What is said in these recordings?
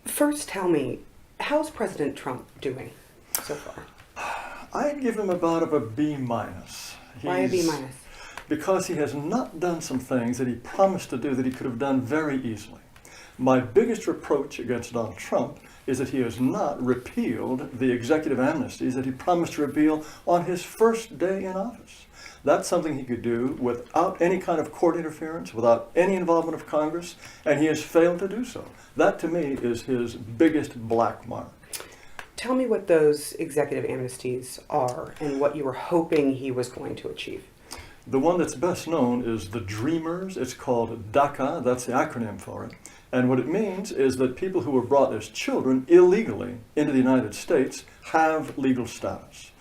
First, tell me, how's President Trump doing so far? I'd give him about a B minus. Why a B minus? Because he has not done some things that he promised to do that he could have done very easily. My biggest reproach against Donald Trump is that he has not repealed the executive amnesties that he promised to repeal on his first day in office. That's something he could do without any kind of court interference, without any involvement of Congress, and he has failed to do so. That, to me, is his biggest black mark. Tell me what those executive amnesties are and what you were hoping he was going to achieve. The one that's best known is the Dreamers. It's called DACA. That's the acronym for it. And what it means is that people who were brought as children illegally into the United States have legal status.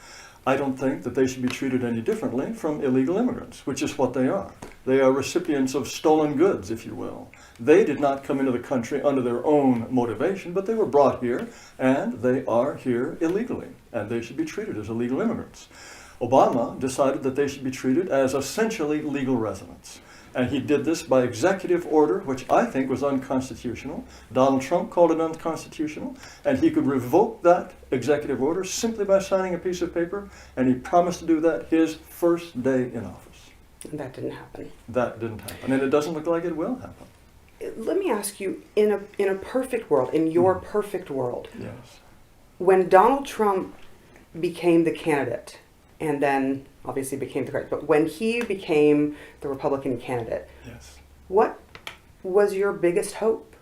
I don't think that they should be treated any differently from illegal immigrants, which is what they are. They are recipients of stolen goods, if you will. They did not come into the country under their own motivation, but they were brought here, and they are here illegally, and they should be treated as illegal immigrants. Obama decided that they should be treated as essentially legal residents. And he did this by executive order, which I think was unconstitutional. Donald Trump called it unconstitutional, and he could revoke that executive order simply by signing a piece of paper, and he promised to do that his first day in office. And that didn't happen. That didn't happen, and it doesn't look like it will happen. Let me ask you, in a perfect world, in your perfect world, Yes. when Donald Trump became the candidate, and then obviously became the president, but when he became the Republican candidate, Yes. what was your biggest hope?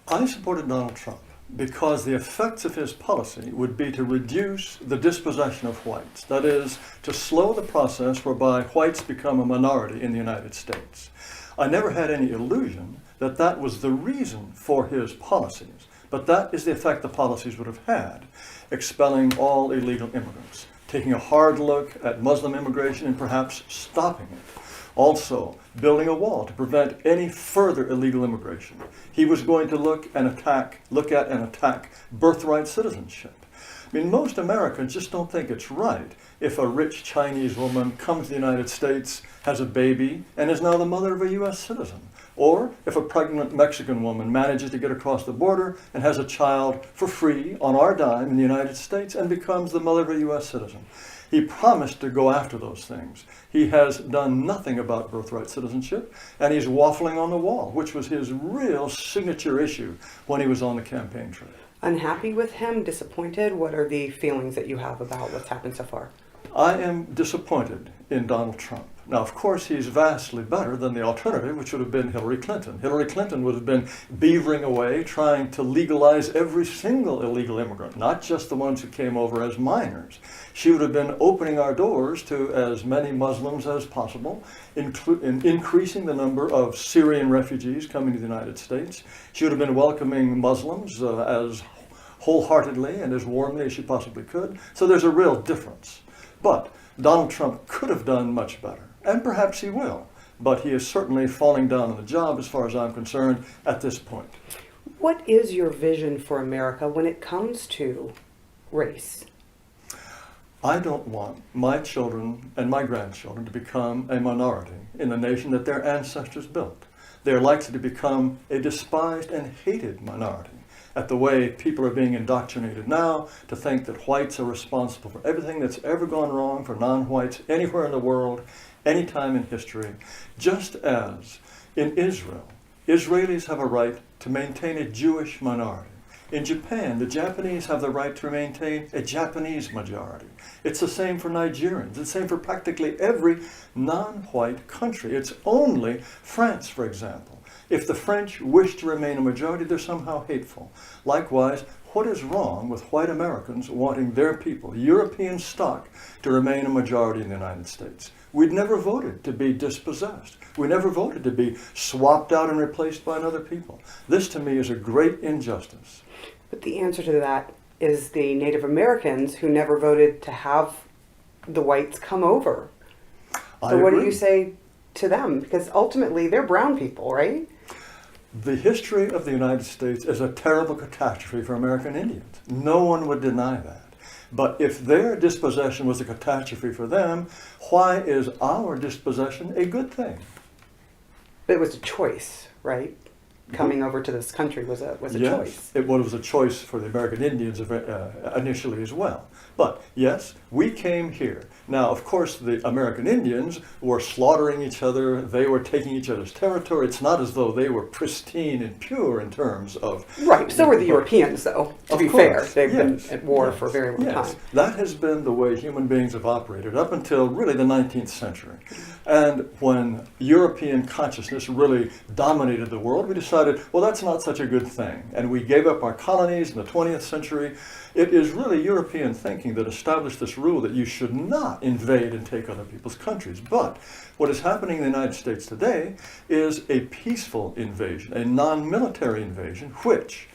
I supported Donald Trump because the effects of his policy would be to reduce the dispossession of whites. That is, to slow the process whereby whites become a minority in the United States. I never had any illusion that that was the reason for his policies, but that is the effect the policies would have had, expelling all illegal immigrants, taking a hard look at Muslim immigration and perhaps stopping it. Also, building a wall to prevent any further illegal immigration. He was going to look at and attack birthright citizenship. I mean, most Americans just don't think it's right if a rich Chinese woman comes to the United States, has a baby, and is now the mother of a U.S. citizen. Or if a pregnant Mexican woman manages to get across the border and has a child for free on our dime in the United States and becomes the mother of a U.S. citizen. He promised to go after those things. He has done nothing about birthright citizenship, and he's waffling on the wall, which was his real signature issue when he was on the campaign trail. Unhappy with him? Disappointed? What are the feelings that you have about what's happened so far? I am disappointed in Donald Trump. Now, of course, he's vastly better than the alternative, which would have been Hillary Clinton. Hillary Clinton would have been beavering away, trying to legalize every single illegal immigrant, not just the ones who came over as minors. She would have been opening our doors to as many Muslims as possible, increasing the number of Syrian refugees coming to the United States. She would have been welcoming Muslims as wholeheartedly and as warmly as she possibly could. So there's a real difference. But Donald Trump could have done much better, and perhaps he will, but he is certainly falling down on the job as far as I'm concerned at this point. What is your vision for America when it comes to race? I don't want my children and my grandchildren to become a minority in the nation that their ancestors built. They're likely to become a despised and hated minority at the way people are being indoctrinated now to think that whites are responsible for everything that's ever gone wrong for non-whites anywhere in the world, any time in history. Just as in Israel, Israelis have a right to maintain a Jewish minority. In Japan, the Japanese have the right to maintain a Japanese majority. It's the same for Nigerians. It's the same for practically every non-white country. It's only France, for example. If the French wish to remain a majority, they're somehow hateful. Likewise, what is wrong with white Americans wanting their people, European stock, to remain a majority in the United States? We'd never voted to be dispossessed. We never voted to be swapped out and replaced by another people. This, to me, is a great injustice. But the answer to that is the Native Americans who never voted to have the whites come over. So what do you say to them? Because ultimately, they're brown people, right? The history of the United States is a terrible catastrophe for American Indians. No one would deny that. But if their dispossession was a catastrophe for them, why is our dispossession a good thing? But it was a choice, right? coming over to this country was a Yes, choice. it was a choice for the American Indians initially as well. But yes, we came here. Now, of course, the American Indians were slaughtering each other. They were taking each other's territory. It's not as though they were pristine and pure in terms of... Right, so were the Europeans, though, to be fair. They've been Yes, at war yes, for a very long yes. time. That has been the way human beings have operated up until really the 19th century. And when European consciousness really dominated the world, we decided, well, that's not such a good thing. And we gave up our colonies in the 20th century. It is really European thinking that established this rule that you should not invade and take other people's countries. But what is happening in the United States today is a peaceful invasion, a non-military invasion, which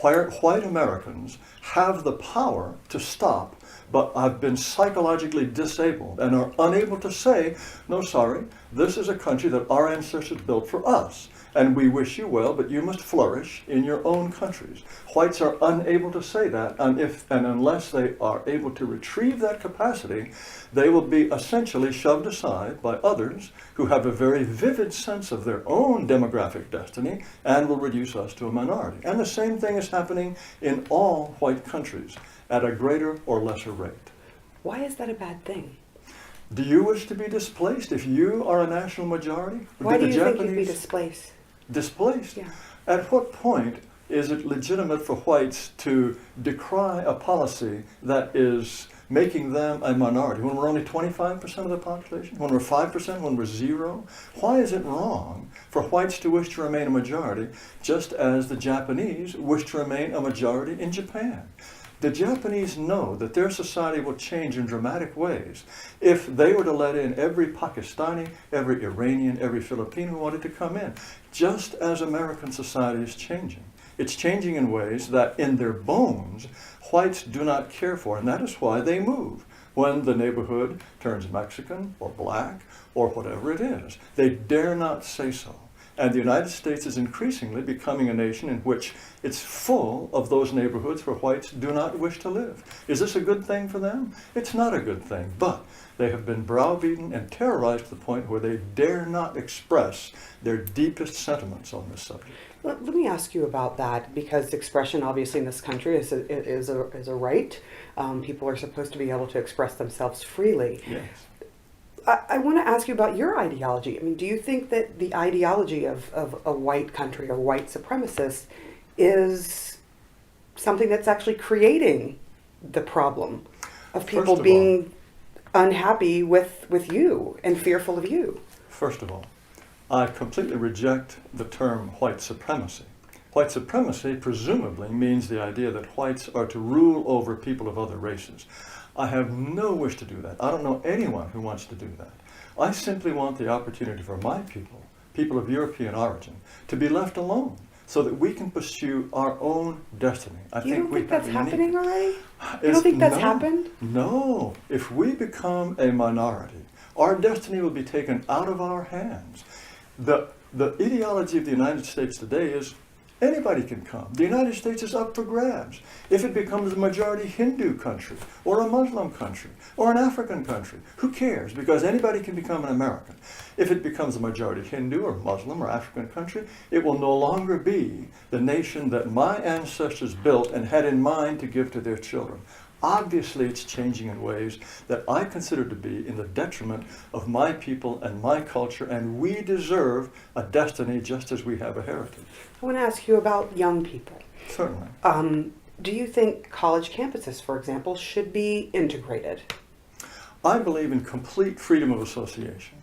white Americans have the power to stop, but have been psychologically disabled and are unable to say, no, sorry, this is a country that our ancestors built for us, and we wish you well, but you must flourish in your own countries. Whites are unable to say that, and unless they are able to retrieve that capacity, they will be essentially shoved aside by others who have a very vivid sense of their own demographic destiny and will reduce us to a minority. And the same thing is happening in all white countries at a greater or lesser rate. Why is that a bad thing? Do you wish to be displaced if you are a national majority? Why do the you think you'd be Japanese displaced? displaced? Yeah. At what point is it legitimate for whites to decry a policy that is making them a minority, when we're only 25% of the population, when we're 5%, when we're 0? Why is it wrong for whites to wish to remain a majority, just as the Japanese wish to remain a majority in Japan? The Japanese know that their society will change in dramatic ways if they were to let in every Pakistani, every Iranian, every Filipino who wanted to come in, just as American society is changing. It's changing in ways that in their bones, whites do not care for, and that is why they move when the neighborhood turns Mexican or black or whatever it is. They dare not say so. And the United States is increasingly becoming a nation in which it's full of those neighborhoods where whites do not wish to live. Is this a good thing for them? It's not a good thing, but they have been browbeaten and terrorized to the point where they dare not express their deepest sentiments on this subject. Let me ask you about that, because expression obviously in this country is a right. People are supposed to be able to express themselves freely. Yes. I want to ask you about your ideology. I mean, do you think that the ideology of a white country or white supremacist is something that's actually creating the problem of people being unhappy with you and fearful of you? First of all, I completely reject the term white supremacy. White supremacy presumably means the idea that whites are to rule over people of other races. I have no wish to do that. I don't know anyone who wants to do that. I simply want the opportunity for my people, people of European origin, to be left alone so that we can pursue our own destiny. You don't think that's happening already? You don't think that's happened? No. If we become a minority, our destiny will be taken out of our hands. The ideology of the United States today is anybody can come. The United States is up for grabs. If it becomes a majority Hindu country, or a Muslim country, or an African country, who cares? Because anybody can become an American. If it becomes a majority Hindu, or Muslim, or African country, it will no longer be the nation that my ancestors built and had in mind to give to their children. Obviously, it's changing in ways that I consider to be in the detriment of my people and my culture, and we deserve a destiny just as we have a heritage. I want to ask you about young people. Certainly. Do you think college campuses, for example, should be integrated? I believe in complete freedom of association.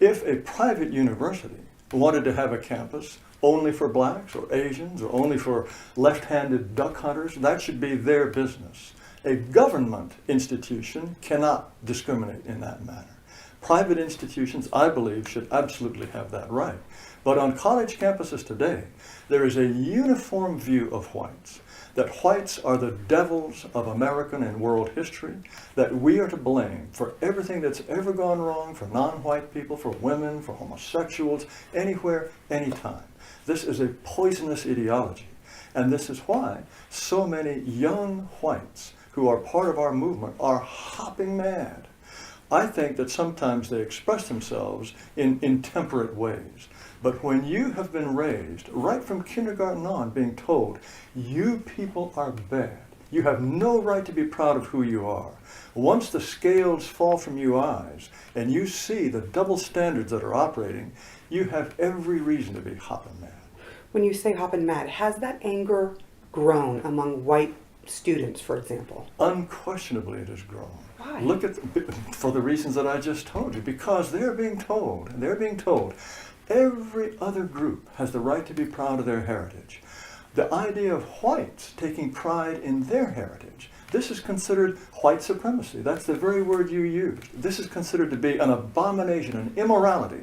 If a private university wanted to have a campus only for blacks or Asians or only for left-handed duck hunters, that should be their business. A government institution cannot discriminate in that manner. Private institutions, I believe, should absolutely have that right. But on college campuses today, there is a uniform view of whites, that whites are the devils of American and world history, that we are to blame for everything that's ever gone wrong for non-white people, for women, for homosexuals, anywhere, anytime. This is a poisonous ideology. And this is why so many young whites who are part of our movement are hopping mad. I think that sometimes they express themselves in intemperate ways. But when you have been raised, right from kindergarten on, being told, you people are bad, you have no right to be proud of who you are. Once the scales fall from your eyes and you see the double standards that are operating, you have every reason to be hopping mad. When you say hopping mad, has that anger grown among white students, for example? Unquestionably it has grown. Why? Look at for the reasons that I just told you, because they're being told, every other group has the right to be proud of their heritage. The idea of whites taking pride in their heritage, this is considered white supremacy. That's the very word you used. This is considered to be an abomination, an immorality.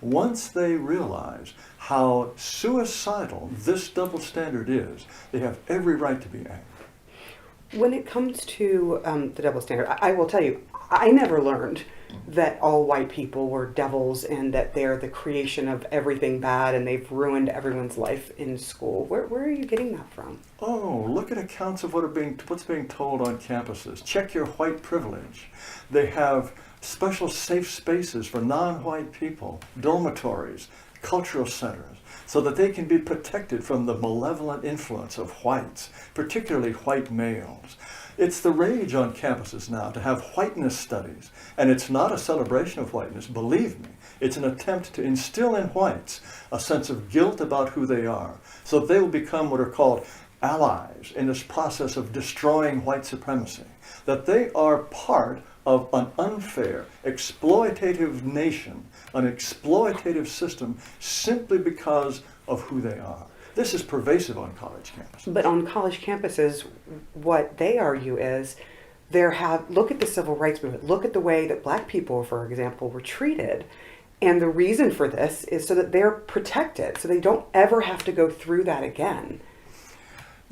Once they realize how suicidal this double standard is, they have every right to be angry. When it comes to the double standard, I will tell you, I never learned that all white people were devils and that they're the creation of everything bad and they've ruined everyone's life in school. Where are you getting that from? Oh, look at accounts of what's being told on campuses. Check your white privilege. They have special safe spaces for non-white people, dormitories, cultural centers, so that they can be protected from the malevolent influence of whites, particularly white males. It's the rage on campuses now to have whiteness studies, and it's not a celebration of whiteness, believe me. It's an attempt to instill in whites a sense of guilt about who they are, so that they will become what are called allies in this process of destroying white supremacy, that they are part of an unfair, exploitative nation, an exploitative system, simply because of who they are. This is pervasive on college campuses. But on college campuses, what they argue is look at the civil rights movement, look at the way that black people, for example, were treated. And the reason for this is so that they're protected, so they don't ever have to go through that again.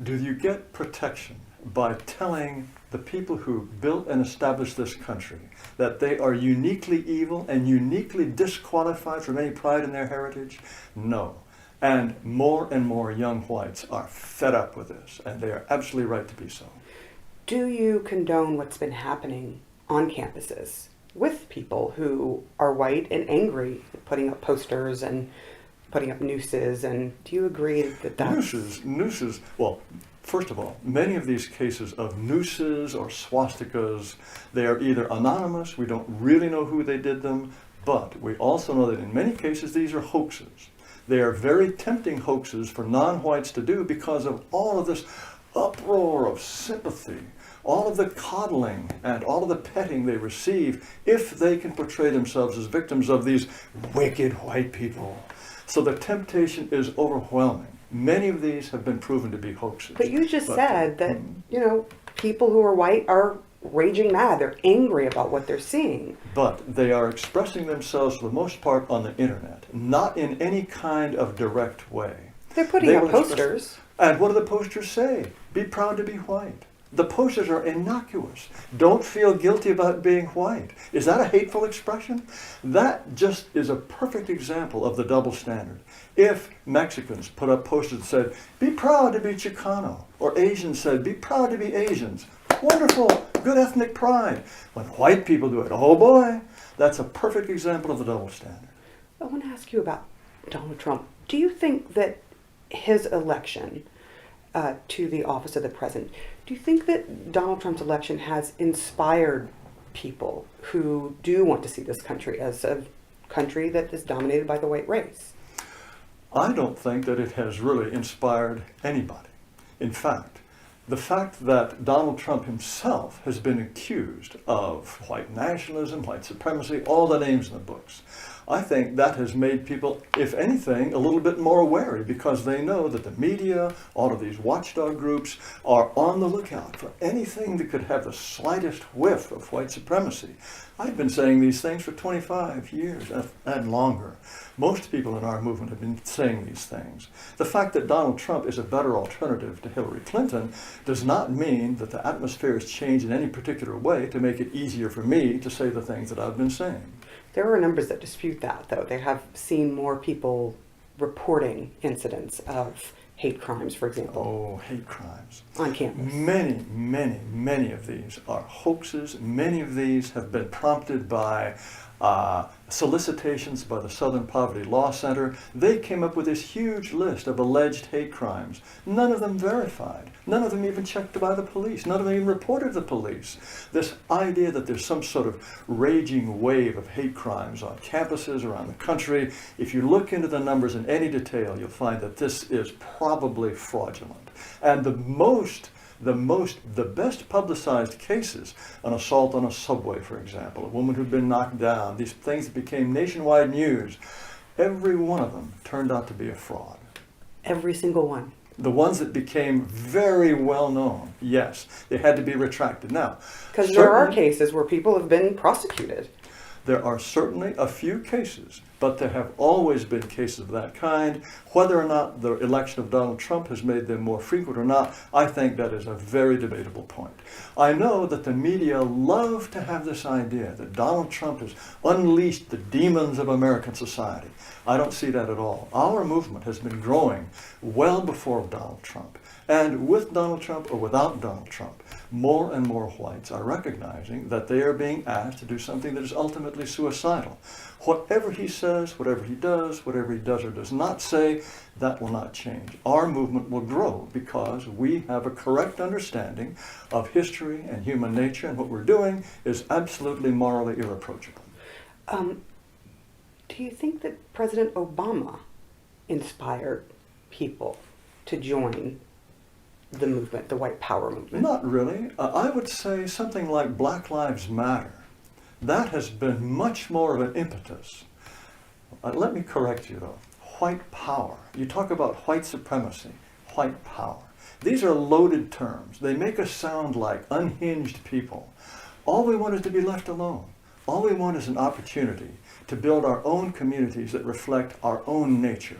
Do you get protection by telling the people who built and established this country that they are uniquely evil and uniquely disqualified from any pride in their heritage? No. And more young whites are fed up with this, and they are absolutely right to be so. Do you condone what's been happening on campuses with people who are white and angry, putting up posters and putting up nooses, and do you agree that that's... Nooses, well, first of all, many of these cases of nooses or swastikas, they are either anonymous, we don't really know who they did them, but we also know that in many cases these are hoaxes. They are very tempting hoaxes for non-whites to do because of all of this uproar of sympathy, all of the coddling and all of the petting they receive if they can portray themselves as victims of these wicked white people. So the temptation is overwhelming. Many of these have been proven to be hoaxes. But you just said that, people who are white are raging mad. They're angry about what they're seeing. But they are expressing themselves for the most part on the internet, not in any kind of direct way. They're putting up posters. And what do the posters say? Be proud to be white. The posters are innocuous. Don't feel guilty about being white. Is that a hateful expression? That just is a perfect example of the double standard. If Mexicans put up posters that said, be proud to be Chicano, or Asians said, be proud to be Asians, wonderful, good ethnic pride. When white people do it, oh boy, that's a perfect example of the double standard. I want to ask you about Donald Trump. Do you think that his election to the office of the president, do you think that Donald Trump's election has inspired people who do want to see this country as a country that is dominated by the white race? I don't think that it has really inspired anybody. In fact, the fact that Donald Trump himself has been accused of white nationalism, white supremacy, all the names in the books, I think that has made people, if anything, a little bit more wary because they know that the media, all of these watchdog groups are on the lookout for anything that could have the slightest whiff of white supremacy. I've been saying these things for 25 years and longer. Most people in our movement have been saying these things. The fact that Donald Trump is a better alternative to Hillary Clinton does not mean that the atmosphere has changed in any particular way to make it easier for me to say the things that I've been saying. There are numbers that dispute that, though. They have seen more people reporting incidents of hate crimes, for example, Oh, hate crimes. on campus? Many of these are hoaxes. Many of these have been prompted by solicitations by the Southern Poverty Law Center. They came up with this huge list of alleged hate crimes. None of them verified. None of them even checked by the police. None of them even reported to the police. This idea that there's some sort of raging wave of hate crimes on campuses around the country, if you look into the numbers in any detail, you'll find that this is probably fraudulent. And the best publicized cases, an assault on a subway, for example, a woman who'd been knocked down, these things that became nationwide news, every one of them turned out to be a fraud. Every single one. The ones that became very well known, yes, they had to be retracted. Now, Because there are cases where people have been prosecuted. there are certainly a few cases, but there have always been cases of that kind. Whether or not the election of Donald Trump has made them more frequent or not, I think that is a very debatable point. I know that the media love to have this idea that Donald Trump has unleashed the demons of American society. I don't see that at all. Our movement has been growing well before Donald Trump. And with Donald Trump or without Donald Trump, more and more whites are recognizing that they are being asked to do something that is ultimately suicidal. Whatever he says, whatever he does or does not say, that will not change. Our movement will grow because we have a correct understanding of history and human nature, and what we're doing is absolutely morally irreproachable. Do you think that President Obama inspired people to join the movement, the white power movement? Not really. I would say something like Black Lives Matter. That has been much more of an impetus. Let me correct you though. White power. You talk about white supremacy, white power. These are loaded terms. They make us sound like unhinged people. All we want is to be left alone. All we want is an opportunity to build our own communities that reflect our own nature.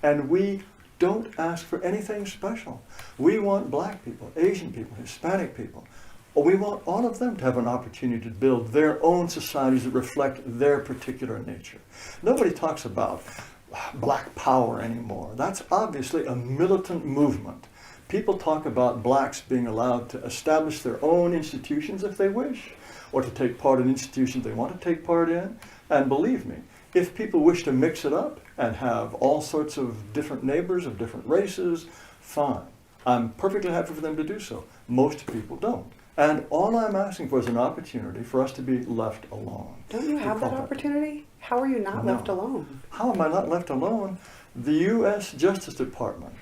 And we don't ask for anything special. We want black people, Asian people, Hispanic people. We want all of them to have an opportunity to build their own societies that reflect their particular nature. Nobody talks about black power anymore. That's obviously a militant movement. People talk about blacks being allowed to establish their own institutions if they wish, or to take part in institutions they want to take part in. And believe me, if people wish to mix it up and have all sorts of different neighbors of different races, fine. I'm perfectly happy for them to do so. Most people don't. And all I'm asking for is an opportunity for us to be left alone. Don't you have that opportunity? How are you not left alone? How am I not left alone? The U.S. Justice Department,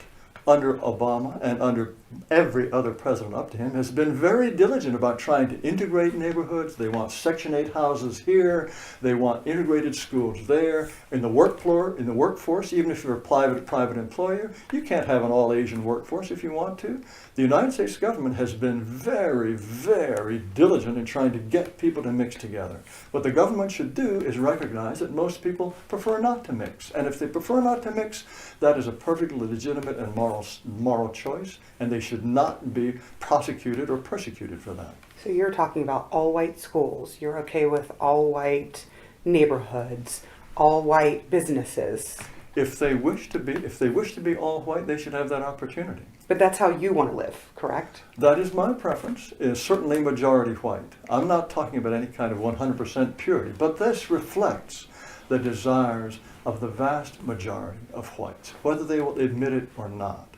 under Obama and under every other president up to him, has been very diligent about trying to integrate neighborhoods. They want Section 8 houses here. They want integrated schools there. In the workforce, even if you're a private employer, you can't have an all-Asian workforce if you want to. The United States government has been very, very diligent in trying to get people to mix together. What the government should do is recognize that most people prefer not to mix. And if they prefer not to mix, that is a perfectly legitimate and moral choice, and they should not be prosecuted or persecuted for that. So you're talking about all-white schools. You're okay with all-white neighborhoods, all-white businesses. If they wish to be all white, they should have that opportunity. But that's how you want to live, correct? That is my preference, is certainly majority white. I'm not talking about any kind of 100% purity, but this reflects the desires of the vast majority of whites, whether they will admit it or not.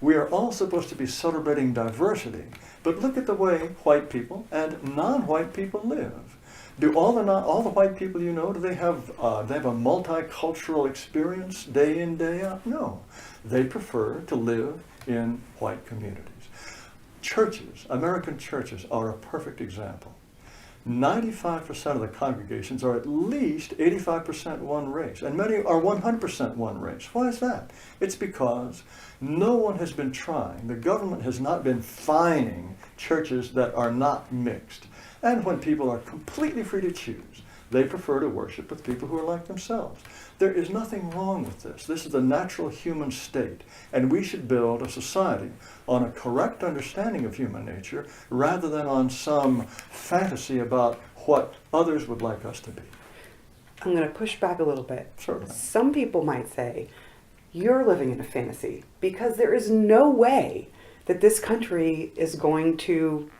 We are all supposed to be celebrating diversity, but look at the way white people and non-white people live. Do all the white people you know, do they have a multicultural experience day in, day out? No. They prefer to live in white communities. Churches, American churches, are a perfect example. 95% of the congregations are at least 85% one race, and many are 100% one race. Why is that? It's because no one has been trying. The government has not been fining churches that are not mixed. And when people are completely free to choose, they prefer to worship with people who are like themselves. There is nothing wrong with this. This is the natural human state, and we should build a society on a correct understanding of human nature rather than on some fantasy about what others would like us to be. I'm going to push back a little bit. Certainly. Some people might say you're living in a fantasy, because there is no way that this country is going to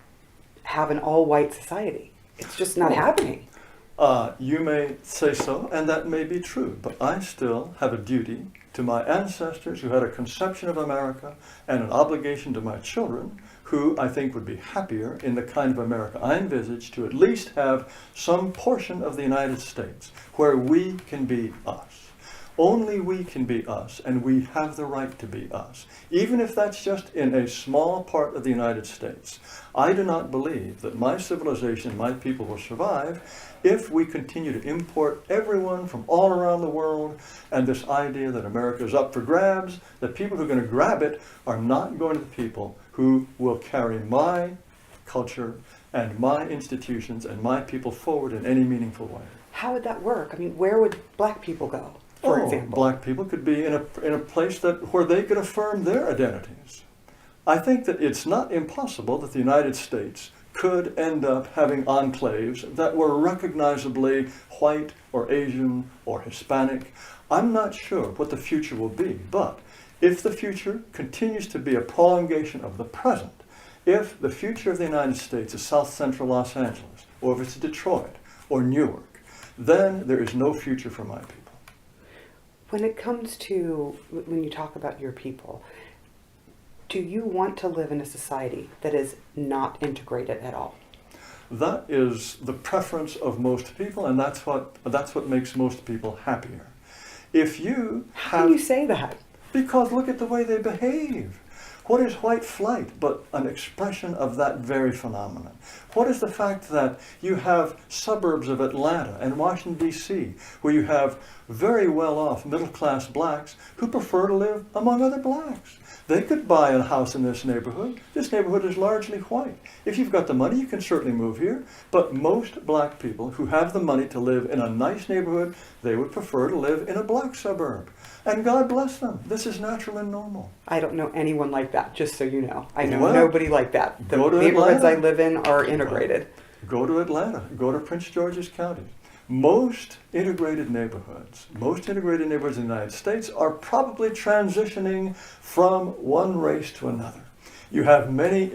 have an all-white society. It's just not happening. You may say so, and that may be true, but I still have a duty to my ancestors who had a conception of America and an obligation to my children who I think would be happier in the kind of America I envisage, to at least have some portion of the United States where we can be us. Only we can be us, and we have the right to be us, even if that's just in a small part of the United States. I do not believe that my civilization, my people will survive if we continue to import everyone from all around the world, and this idea that America is up for grabs, that people who are going to grab it are not going to the people who will carry my culture and my institutions and my people forward in any meaningful way. How would that work? I mean, where would black people go, for example? Black people could be in a place where they could affirm their identities. I think that it's not impossible that the United States could end up having enclaves that were recognizably white or Asian or Hispanic. I'm not sure what the future will be, but if the future continues to be a prolongation of the present, if the future of the United States is South Central Los Angeles, or if it's Detroit or Newark, then there is no future for my people. When it comes to, when you talk about your people, do you want to live in a society that is not integrated at all? That is the preference of most people, and that's what makes most people happier. If you How can you say that? Because look at the way they behave. What is white flight but an expression of that very phenomenon? What is the fact that you have suburbs of Atlanta and Washington, D.C., where you have very well-off middle-class blacks who prefer to live among other blacks? They could buy a house in this neighborhood. This neighborhood is largely white. If you've got the money, you can certainly move here. But most black people who have the money to live in a nice neighborhood, they would prefer to live in a black suburb. And God bless them. This is natural and normal. I don't know anyone like that, just so you know. I know Well, nobody like that. The go to neighborhoods Atlanta. I live in are integrated. Go to Atlanta. Go to Prince George's County. Most integrated neighborhoods in the United States are probably transitioning from one race to another. You have many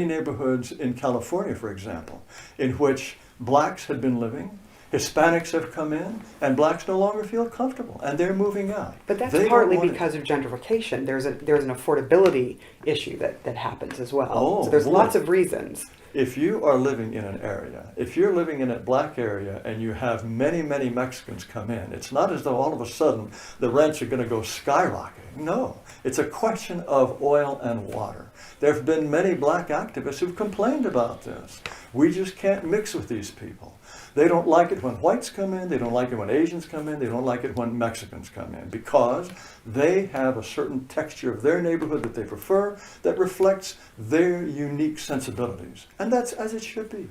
neighborhoods in California, for example, in which blacks had been living, Hispanics have come in, and blacks no longer feel comfortable, and they're moving out. But that's They partly don't want because of gentrification. There's an affordability issue that happens as well. Oh, So there's boy. lots of reasons. If you are living in an area, if you're living in a black area and you have many Mexicans come in, it's not as though all of a sudden the rents are going to go skyrocketing. No, it's a question of oil and water. There have been many black activists who've complained about this. We just can't mix with these people. They don't like it when whites come in, they don't like it when Asians come in, they don't like it when Mexicans come in, because they have a certain texture of their neighborhood that they prefer that reflects their unique sensibilities. And that's as it should be.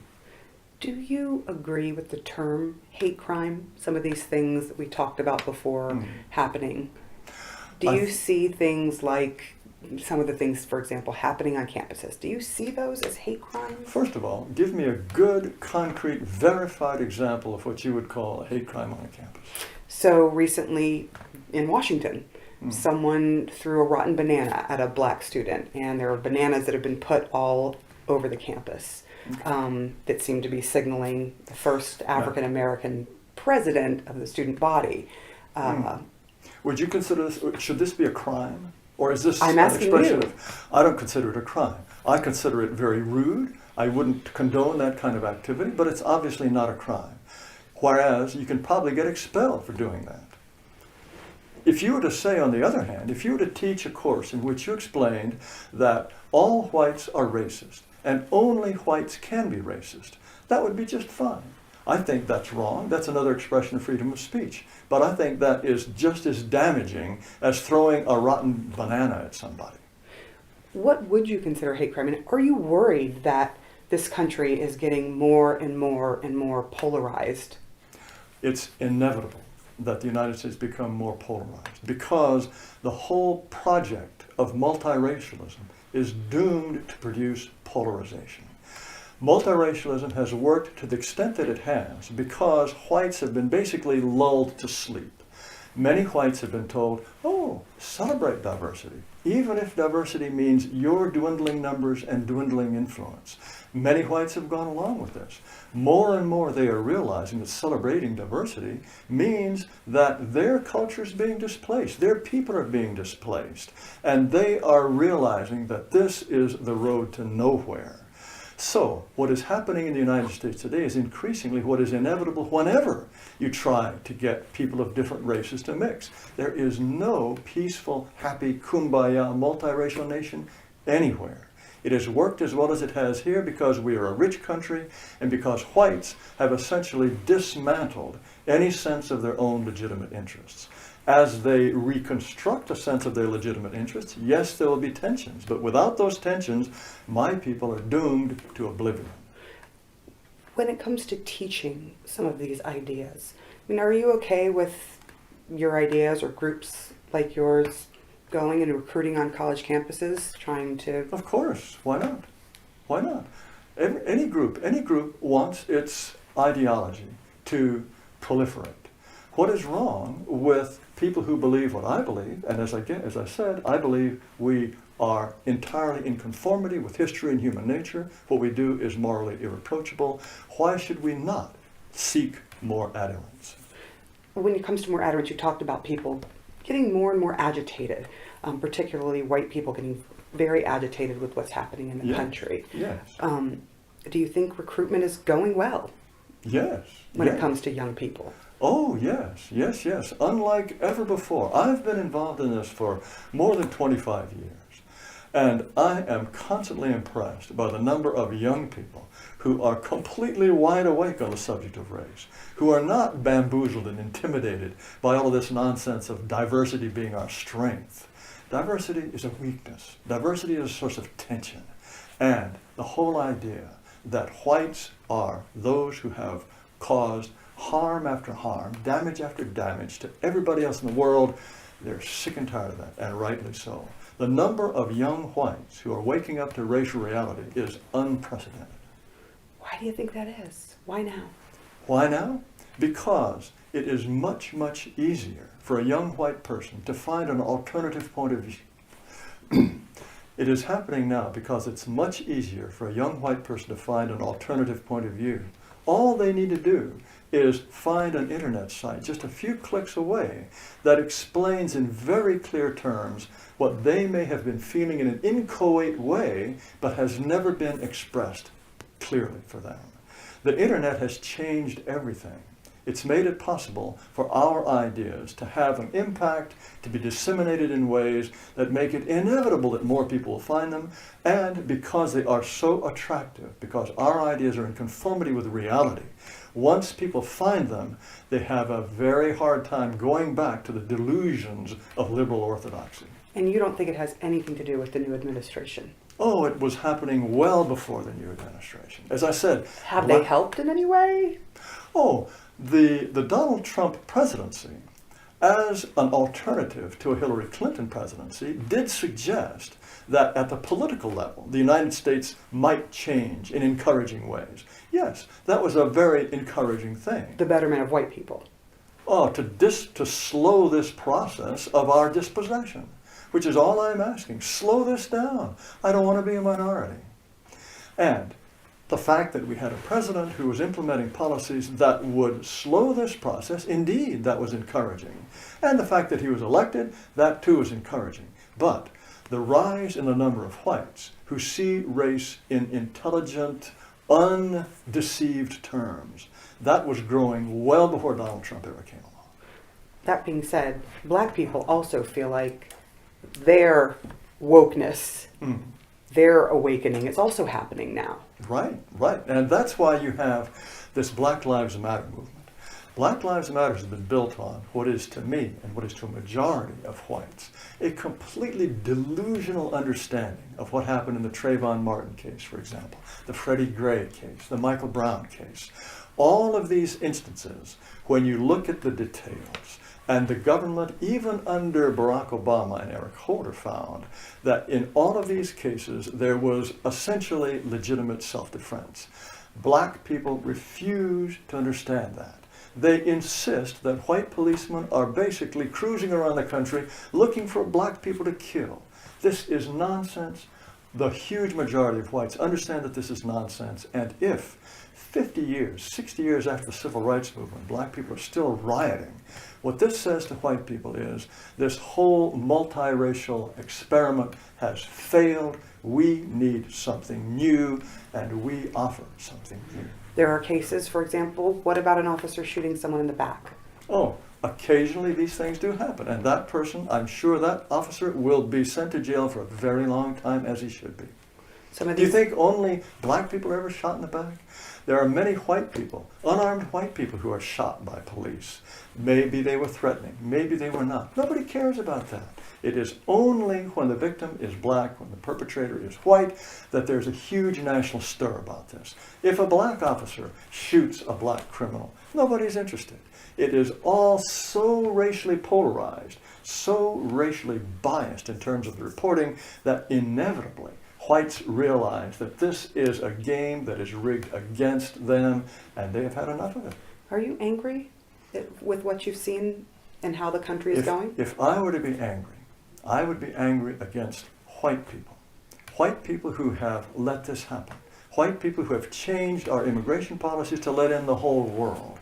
Do you agree with the term hate crime? Some of these things that we talked about before happening. Do you see things like some of the things, for example, happening on campuses? Do you see those as hate crimes? First of all, give me a good, concrete, verified example of what you would call a hate crime on a campus. So recently in Washington, someone threw a rotten banana at a black student, and there are bananas that have been put all over the campus that seem to be signaling the first African American president of the student body. Would you consider this, should this be a crime? Or is this I'm an asking expression you. of, I don't consider it a crime. I consider it very rude. I wouldn't condone that kind of activity, but it's obviously not a crime. Whereas you can probably get expelled for doing that. If you were to say, on the other hand, if you were to teach a course in which you explained that all whites are racist and only whites can be racist, that would be just fine. I think that's wrong. That's another expression of freedom of speech. But I think that is just as damaging as throwing a rotten banana at somebody. What would you consider hate crime? And are you worried that this country is getting more and more and more polarized? It's inevitable that the United States become more polarized because the whole project of multiracialism is doomed to produce polarization. Multiracialism has worked to the extent that it has because whites have been basically lulled to sleep. Many whites have been told, oh, celebrate diversity, even if diversity means your dwindling numbers and dwindling influence. Many whites have gone along with this. More and more they are realizing that celebrating diversity means that their culture is being displaced, their people are being displaced, and they are realizing that this is the road to nowhere. So, what is happening in the United States today is increasingly what is inevitable whenever you try to get people of different races to mix. There is no peaceful, happy, kumbaya, multiracial nation anywhere. It has worked as well as it has here because we are a rich country and because whites have essentially dismantled any sense of their own legitimate interests. As they reconstruct a sense of their legitimate interests, yes, there will be tensions, but without those tensions, my people are doomed to oblivion. When it comes to teaching some of these ideas, I mean, are you okay with your ideas or groups like yours going and recruiting on college campuses, trying to... Of course, why not? Why not? Any group wants its ideology to proliferate. What is wrong with people who believe what I believe, and as I said, I believe we are entirely in conformity with history and human nature. What we do is morally irreproachable. Why should we not seek more adherents? When it comes to more adherents, you talked about people getting more and more agitated, particularly white people getting very agitated with what's happening in the country. Yes. Do you think recruitment is going well? Yes. When it comes to young people? Oh, yes, yes, yes. Unlike ever before. I've been involved in this for more than 25 years. And I am constantly impressed by the number of young people who are completely wide awake on the subject of race, who are not bamboozled and intimidated by all of this nonsense of diversity being our strength. Diversity is a weakness. Diversity is a source of tension. And the whole idea that whites are those who have caused harm after harm, damage after damage to everybody else in the world, they're sick and tired of that, and rightly so. The number of young whites who are waking up to racial reality is unprecedented. Why do you think that is? Why now? Why now? Because it is much, much easier for a young white person to find an alternative point of view. It is happening now because it's much easier for a young white person to find an alternative point of view. All they need to do is find an internet site just a few clicks away that explains in very clear terms what they may have been feeling in an inchoate way but has never been expressed clearly for them. The internet has changed everything. It's made it possible for our ideas to have an impact, to be disseminated in ways that make it inevitable that more people will find them, and because they are so attractive, because our ideas are in conformity with reality, once people find them, they have a very hard time going back to the delusions of liberal orthodoxy. And you don't think it has anything to do with the new administration? Oh, it was happening well before the new administration. As I said... Have they helped in any way? Oh, the Donald Trump presidency, as an alternative to a Hillary Clinton presidency, did suggest that at the political level, the United States might change in encouraging ways. Yes, that was a very encouraging thing. The betterment of white people. Oh, to slow this process of our dispossession, which is all I'm asking. Slow this down. I don't want to be a minority. And the fact that we had a president who was implementing policies that would slow this process, indeed, that was encouraging. And the fact that he was elected, that too was encouraging. But the rise in the number of whites who see race in intelligent, undeceived terms, that was growing well before Donald Trump ever came along. That being said, black people also feel like their wokeness, their awakening, is also happening now. Right, right. And that's why you have this Black Lives Matter movement. Black Lives Matter has been built on what is to me, and what is to a majority of whites, a completely delusional understanding of what happened in the Trayvon Martin case, for example, the Freddie Gray case, the Michael Brown case. All of these instances, when you look at the details, and the government, even under Barack Obama and Eric Holder, found that in all of these cases, there was essentially legitimate self-defense. Black people refused to understand that. they insist that white policemen are basically cruising around the country looking for black people to kill. This is nonsense. The huge majority of whites understand that this is nonsense, and if 50 years, 60 years after the civil rights movement, black people are still rioting, what this says to white people is this whole multiracial experiment has failed. We need something new, and we offer something new. There are cases, for example, what about an officer shooting someone in the back? Oh, occasionally these things do happen, and that person, I'm sure that officer will be sent to jail for a very long time, as he should be. Do you think only black people are ever shot in the back? There are many white people, unarmed white people, who are shot by police. Maybe they were threatening, maybe they were not. Nobody cares about that. It is only when the victim is black, when the perpetrator is white, that there's a huge national stir about this. If a black officer shoots a black criminal, nobody's interested. It is all so racially polarized, so racially biased in terms of the reporting, that inevitably whites realize that this is a game that is rigged against them, and they have had enough of it. Are you angry with what you've seen and how the country is going? If I were to be angry, I would be angry against white people. White people who have let this happen. White people who have changed our immigration policies to let in the whole world.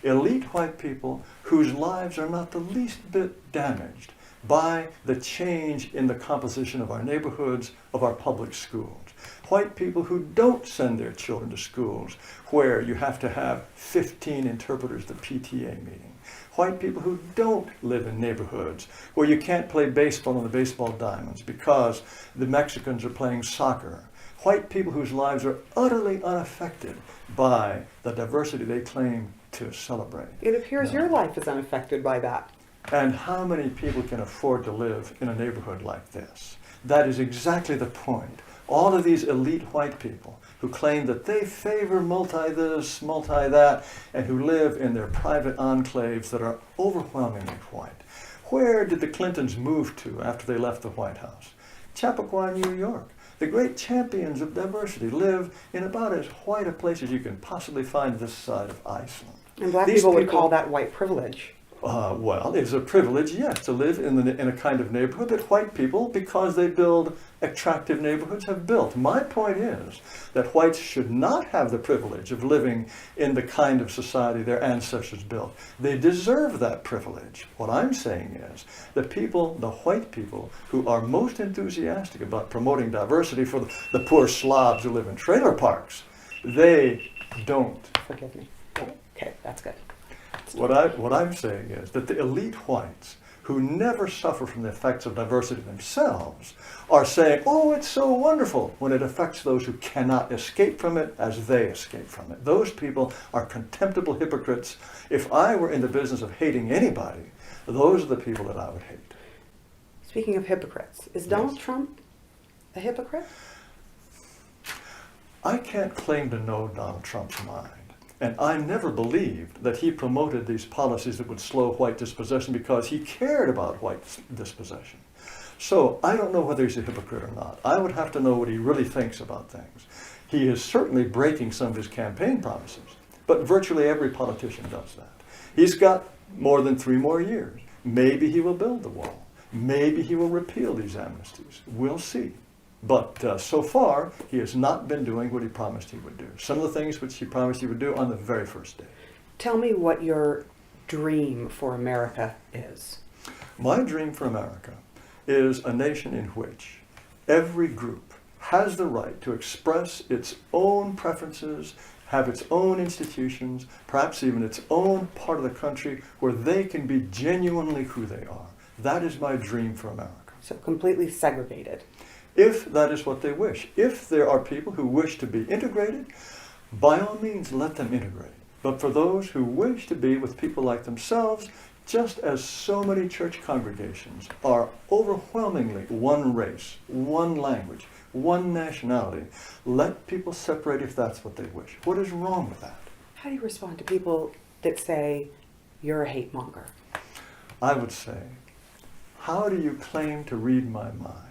Elite white people whose lives are not the least bit damaged by the change in the composition of our neighborhoods, of our public schools. White people who don't send their children to schools where you have to have 15 interpreters at the PTA meeting. White people who don't live in neighborhoods where you can't play baseball on the baseball diamonds because the Mexicans are playing soccer. White people whose lives are utterly unaffected by the diversity they claim to celebrate. It appears your life is unaffected by that. And how many people can afford to live in a neighborhood like this? That is exactly the point. All of these elite white people who claim that they favor multi-this, multi-that, and who live in their private enclaves that are overwhelmingly white. Where did the Clintons move to after they left the White House? Chappaqua, New York. The great champions of diversity live in about as white a place as you can possibly find this side of Iceland. And black people would call that white privilege. Well, it's a privilege, yes, to live in a kind of neighborhood that white people, because they build attractive neighborhoods, have built. My point is that whites should not have the privilege of living in the kind of society their ancestors built. They deserve that privilege. What I'm saying is the people, the white people, who are most enthusiastic about promoting diversity for the poor slobs who live in trailer parks, they don't. Forgive me. Okay, that's good. What I'm saying is that the elite whites, who never suffer from the effects of diversity themselves, are saying, oh, it's so wonderful, when it affects those who cannot escape from it as they escape from it. Those people are contemptible hypocrites. If I were in the business of hating anybody, those are the people that I would hate. Speaking of hypocrites, is Donald Trump a hypocrite? I can't claim to know Donald Trump's mind. And I never believed that he promoted these policies that would slow white dispossession because he cared about white dispossession. So I don't know whether he's a hypocrite or not. I would have to know what he really thinks about things. He is certainly breaking some of his campaign promises, but virtually every politician does that. He's got more than 3 more years. Maybe he will build the wall. Maybe he will repeal these amnesties. We'll see. But so far, he has not been doing what he promised he would do. Some of the things which he promised he would do on the very first day. Tell me what your dream for America is. My dream for America is a nation in which every group has the right to express its own preferences, have its own institutions, perhaps even its own part of the country where they can be genuinely who they are. That is my dream for America. So completely segregated. If that is what they wish. If there are people who wish to be integrated, by all means let them integrate. But for those who wish to be with people like themselves, just as so many church congregations are overwhelmingly one race, one language, one nationality, let people separate if that's what they wish. What is wrong with that? How do you respond to people that say you're a hate monger? I would say, how do you claim to read my mind?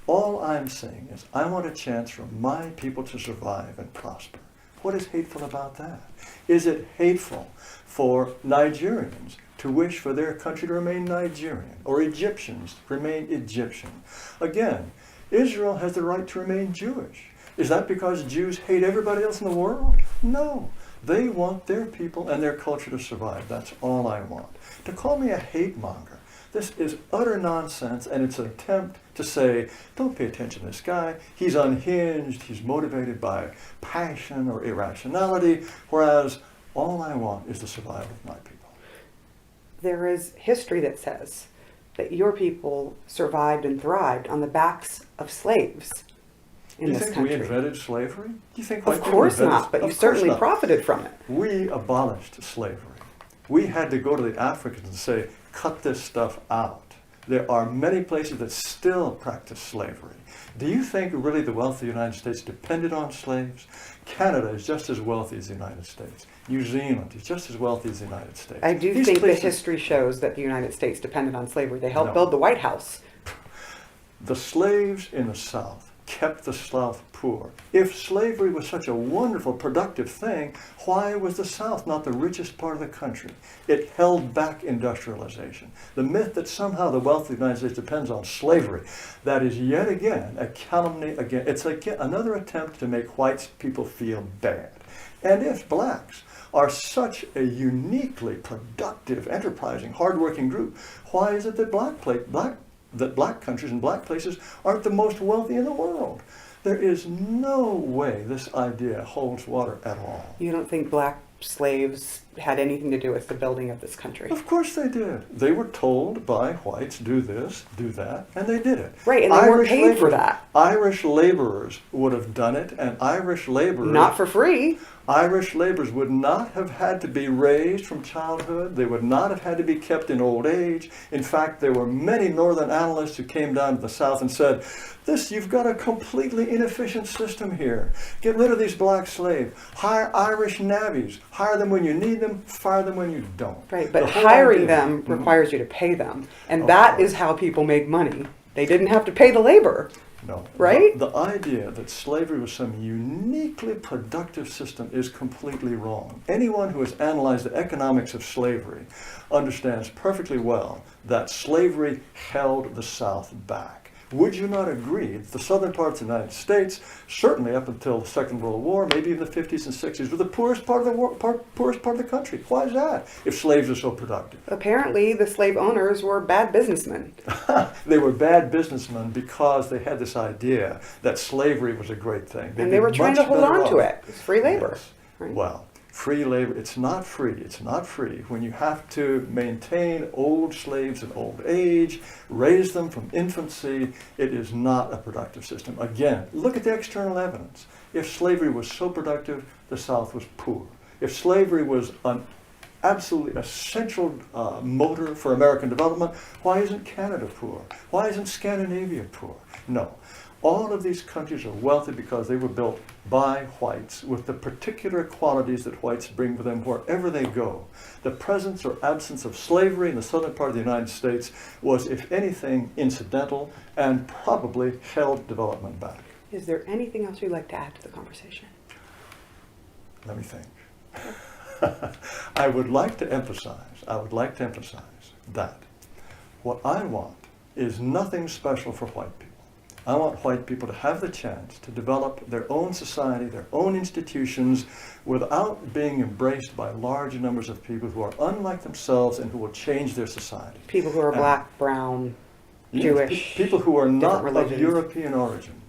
All I'm saying is I want a chance for my people to survive and prosper. What is hateful about that? Is it hateful for Nigerians to wish for their country to remain Nigerian, or Egyptians to remain Egyptian? Again, Israel has the right to remain Jewish. Is that because Jews hate everybody else in the world? No. They want their people and their culture to survive. That's all I want. To call me a hate monger, this is utter nonsense, and it's an attempt to say, don't pay attention to this guy. He's unhinged. He's motivated by passion or irrationality, whereas all I want is the survival of my people. There is history that says that your people survived and thrived on the backs of slaves in this country. Do you think we invented slavery? Do you think Of course not, but you certainly profited from it. We abolished slavery. We had to go to the Africans and say, cut this stuff out. There are many places that still practice slavery. Do you think really the wealth of the United States depended on slaves? Canada is just as wealthy as the United States. New Zealand is just as wealthy as the United States. I do think the history shows that the United States depended on slavery. They helped build the White House. The slaves in the South kept the South poor. If slavery was such a wonderful, productive thing, why was the South not the richest part of the country? It held back industrialization. The myth that somehow the wealth of the United States depends on slavery, that is yet again a calumny. Again, it's again another attempt to make white people feel bad. And if blacks are such a uniquely productive, enterprising, hardworking group, why is it that black countries and black places aren't the most wealthy in the world? There is no way this idea holds water at all. You don't think black slaves had anything to do with the building of this country? Of course they did. They were told by whites, do this, do that, and they did it. Right, and they weren't paid for that. Irish laborers would have done it, and Irish laborers... Not for free. Irish laborers would not have had to be raised from childhood. They would not have had to be kept in old age. In fact, there were many northern analysts who came down to the South and said, you've got a completely inefficient system here. Get rid of these black slaves. Hire Irish navvies. Hire them when you need them, fire them when you don't. Right, but hiring them requires you to pay them. And that is how people make money. They didn't have to pay the labor. No. Right? The idea that slavery was some uniquely productive system is completely wrong. Anyone who has analyzed the economics of slavery understands perfectly well that slavery held the South back. Would you not agree that the southern parts of the United States, certainly up until the Second World War, maybe even the 50s and 60s, were the poorest part of the country? Why is that, if slaves are so productive? Apparently, the slave owners were bad businessmen. They were bad businessmen because they had this idea that slavery was a great thing. And they were trying to hold on to it. It's free labor. Yes. Right? Well, free labor, it's not free. It's not free when you have to maintain old slaves in old age, raise them from infancy. It is not a productive system. Again, look at the external evidence. If slavery was so productive, the South was poor. If slavery was an absolutely essential motor for American development, why isn't Canada poor? Why isn't Scandinavia poor? No. All of these countries are wealthy because they were built by whites with the particular qualities that whites bring with them wherever they go. The presence or absence of slavery in the southern part of the United States was, if anything, incidental and probably held development back. Is there anything else you'd like to add to the conversation? Let me think. I would like to emphasize that what I want is nothing special for white people. I want white people to have the chance to develop their own society, their own institutions, without being embraced by large numbers of people who are unlike themselves and who will change their society. People who are black, brown, Jewish, people who are not religions. of European origin.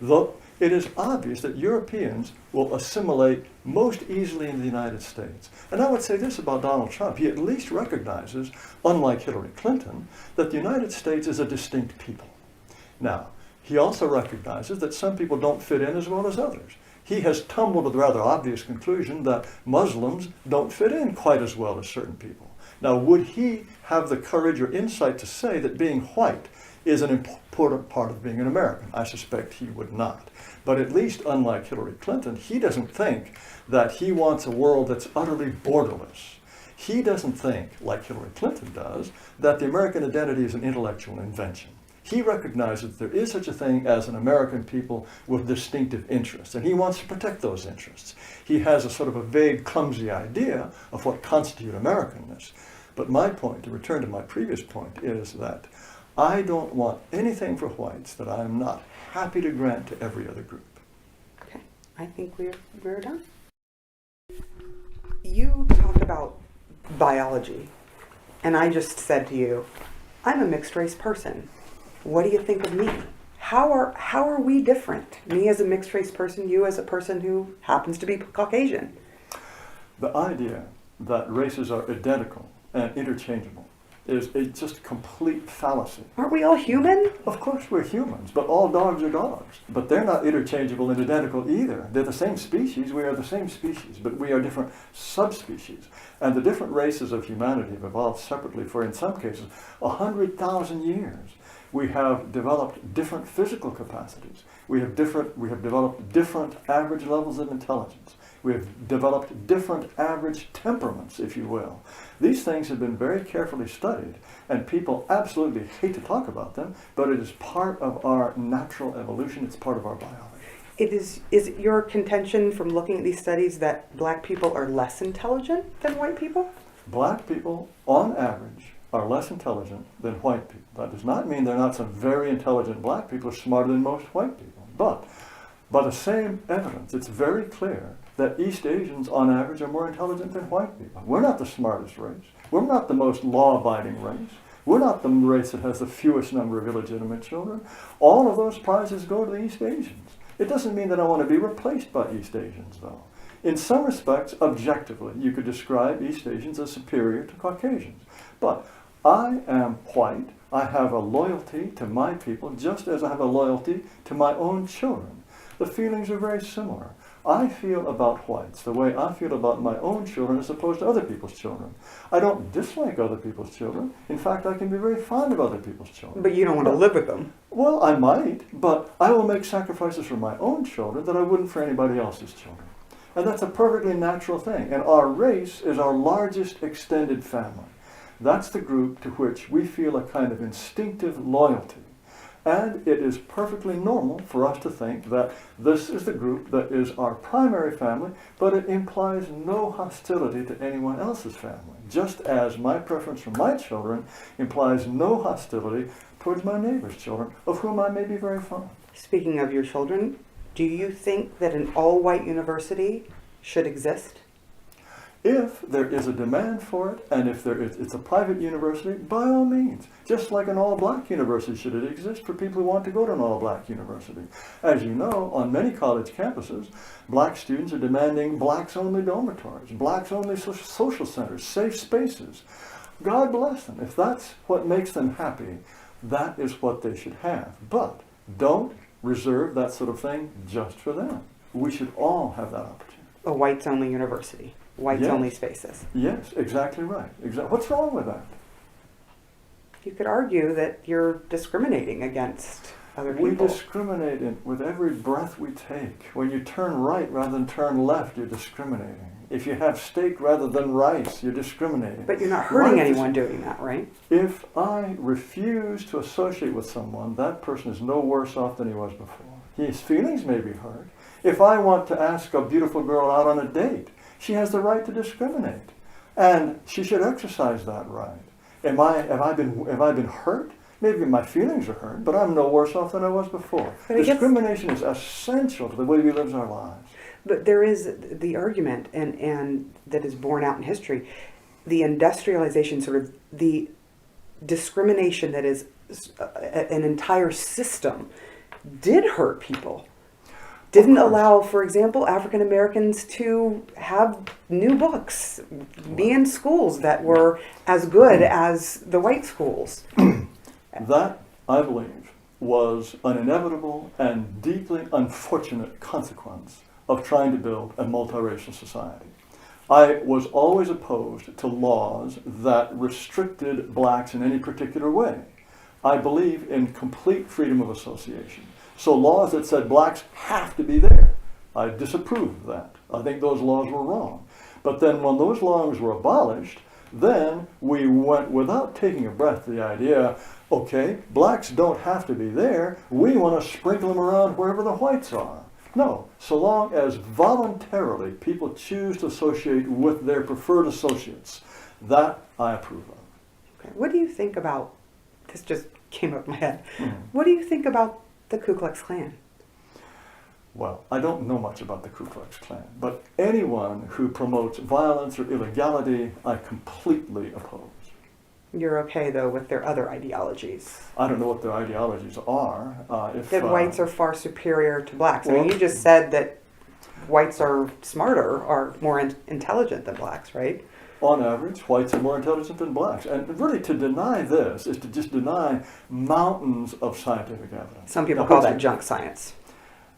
Though it is obvious that Europeans will assimilate most easily in the United States. And I would say this about Donald Trump. He at least recognizes, unlike Hillary Clinton, that the United States is a distinct people. Now, he also recognizes that some people don't fit in as well as others. He has tumbled to the rather obvious conclusion that Muslims don't fit in quite as well as certain people. Now, would he have the courage or insight to say that being white is an important part of being an American? I suspect he would not. But at least, unlike Hillary Clinton, he doesn't think that he wants a world that's utterly borderless. He doesn't think, like Hillary Clinton does, that the American identity is an intellectual invention. He recognizes that there is such a thing as an American people with distinctive interests, and he wants to protect those interests. He has a sort of a vague, clumsy idea of what constitutes Americanness. But my point, to return to my previous point, is that I don't want anything for whites that I am not happy to grant to every other group. Okay, I think we're done. You talk about biology, and I just said to you, I'm a mixed race person. What do you think of me? How are we different? Me as a mixed race person, you as a person who happens to be Caucasian. The idea that races are identical and interchangeable is just complete fallacy. Aren't we all human? Of course we're humans, but all dogs are dogs. But they're not interchangeable and identical either. They're the same species, we are the same species, but we are different subspecies. And the different races of humanity have evolved separately for, in some cases, 100,000 years. We have developed different physical capacities. We have developed different average levels of intelligence. We have developed different average temperaments, if you will. These things have been very carefully studied, and people absolutely hate to talk about them, but it is part of our natural evolution. It's part of our biology. Is it your contention from looking at these studies that black people are less intelligent than white people? Black people, on average, are less intelligent than white people. That does not mean there are not some very intelligent black people who are smarter than most white people. But by the same evidence, it's very clear that East Asians, on average, are more intelligent than white people. We're not the smartest race. We're not the most law-abiding race. We're not the race that has the fewest number of illegitimate children. All of those prizes go to the East Asians. It doesn't mean that I want to be replaced by East Asians, though. In some respects, objectively, you could describe East Asians as superior to Caucasians. But I am white. I have a loyalty to my people, just as I have a loyalty to my own children. The feelings are very similar. I feel about whites the way I feel about my own children as opposed to other people's children. I don't dislike other people's children. In fact, I can be very fond of other people's children. But you don't want to live with them. Well, I might, but I will make sacrifices for my own children that I wouldn't for anybody else's children. And that's a perfectly natural thing. And our race is our largest extended family. That's the group to which we feel a kind of instinctive loyalty. And it is perfectly normal for us to think that this is the group that is our primary family, but it implies no hostility to anyone else's family, just as my preference for my children implies no hostility towards my neighbor's children, of whom I may be very fond. Speaking of your children, do you think that an all-white university should exist? If there is a demand for it, and if it's a private university, by all means. Just like an all-black university should it exist for people who want to go to an all-black university. As you know, on many college campuses, black students are demanding blacks-only dormitories, blacks-only social centers, safe spaces. God bless them. If that's what makes them happy, that is what they should have. But don't reserve that sort of thing just for them. We should all have that opportunity. A whites-only university. Whites-only spaces. Yes, exactly right. What's wrong with that? You could argue that you're discriminating against other people. We discriminate with every breath we take. When you turn right rather than turn left, you're discriminating. If you have steak rather than rice, you're discriminating. But you're not hurting anyone doing that, right? If I refuse to associate with someone, that person is no worse off than he was before. His feelings may be hurt. If I want to ask a beautiful girl out on a date, she has the right to discriminate, and she should exercise that right. Have I been hurt? Maybe my feelings are hurt, but I'm no worse off than I was before. Discrimination is essential to the way we live our lives. But there is the argument, and that is borne out in history, the industrialization, sort of the discrimination that is an entire system, did hurt people. Didn't allow, for example, African Americans to have new books, be in schools that were as good as the white schools. That, I believe, was an inevitable and deeply unfortunate consequence of trying to build a multiracial society. I was always opposed to laws that restricted blacks in any particular way. I believe in complete freedom of association. So laws that said blacks have to be there, I disapproved of that. I think those laws were wrong. But then when those laws were abolished, then we went without taking a breath to the idea, okay, blacks don't have to be there. We want to sprinkle them around wherever the whites are. No, so long as voluntarily people choose to associate with their preferred associates, that I approve of. Okay. What do you think about, this just came up in my head, Mhm. what do you think about the Ku Klux Klan? Well, I don't know much about the Ku Klux Klan, but anyone who promotes violence or illegality, I completely oppose. You're okay, though, with their other ideologies. I don't know what their ideologies are. That whites are far superior to blacks. I well- mean, you just said that whites are smarter, are more intelligent than blacks, right? On average, whites are more intelligent than blacks. And really, to deny this is to just deny mountains of scientific evidence. Some people Now, call what's that it- junk science.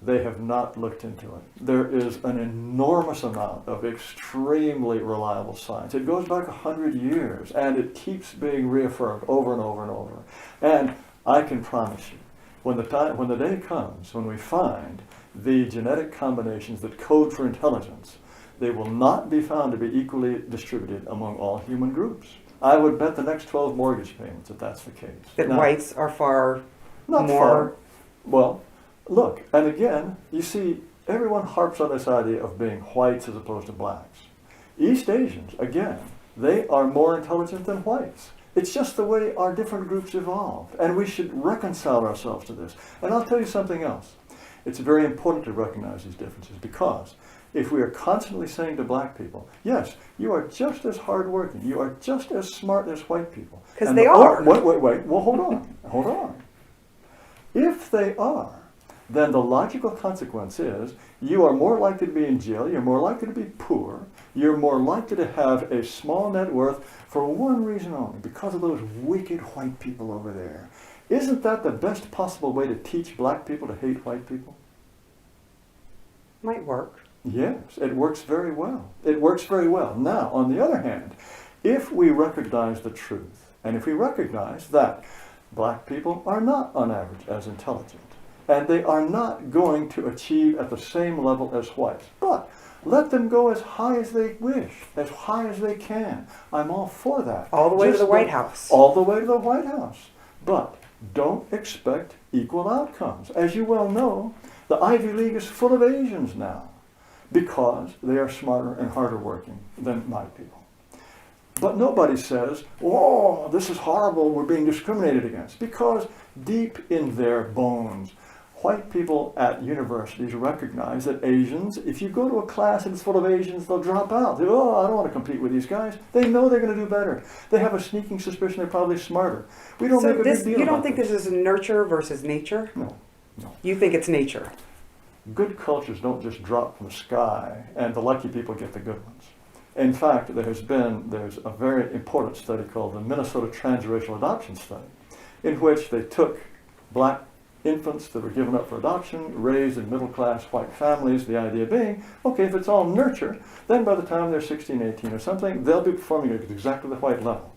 They have not looked into it. There is an enormous amount of extremely reliable science. It goes back 100 years, and it keeps being reaffirmed over and over and over. And I can promise you, when the day comes when we find the genetic combinations that code for intelligence, they will not be found to be equally distributed among all human groups. I would bet the next 12 mortgage payments that that's the case. That Now, whites are far not more. far. Well, look, and again, you see, everyone harps on this idea of being whites as opposed to blacks. East Asians, again, they are more intelligent than whites. It's just the way our different groups evolved, and we should reconcile ourselves to this. And I'll tell you something else. It's very important to recognize these differences, because if we are constantly saying to black people, yes, you are just as hardworking, you are just as smart as white people. 'Cause And they are. Wait, well, hold on, hold on. If they are, then the logical consequence is you are more likely to be in jail, you're more likely to be poor, you're more likely to have a small net worth for one reason only, because of those wicked white people over there. Isn't that the best possible way to teach black people to hate white people? Might work. Yes, it works very well. It works very well. Now, on the other hand, if we recognize the truth, and if we recognize that black people are not on average as intelligent, and they are not going to achieve at the same level as whites, but let them go as high as they wish, as high as they can. I'm all for that. All the way to Just the White don't- House. All the way to the White House. But don't expect equal outcomes. As you well know, the Ivy League is full of Asians now, because they are smarter and harder working than my people. But nobody says, oh, this is horrible, we're being discriminated against. Because deep in their bones, white people at universities recognize that Asians, if you go to a class and it's full of Asians, they'll drop out. They go, oh, I don't want to compete with these guys. They know they're going to do better. They have a sneaking suspicion they're probably smarter. We don't So make a this, big deal you don't about think this is nurture versus nature? No, no. You think it's nature? Good cultures don't just drop from the sky, and the lucky people get the good ones. In fact, there's a very important study called the Minnesota Transracial Adoption Study, in which they took black infants that were given up for adoption, raised in middle-class white families, the idea being, okay, if it's all nurture, then by the time they're 16, 18 or something, they'll be performing at exactly the white level.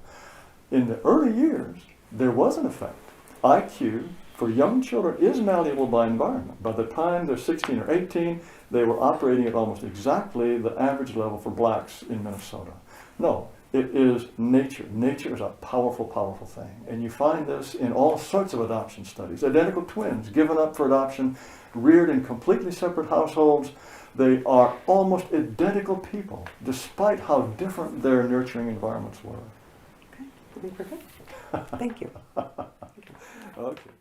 In the early years, there was an effect. IQ for young children is malleable by environment. By the time they're 16 or 18, they were operating at almost exactly the average level for blacks in Minnesota. No, it is nature. Nature is a powerful, powerful thing. And you find this in all sorts of adoption studies. Identical twins given up for adoption, reared in completely separate households. They are almost identical people, despite how different their nurturing environments were. Okay, I think we're good. Thank you. Okay.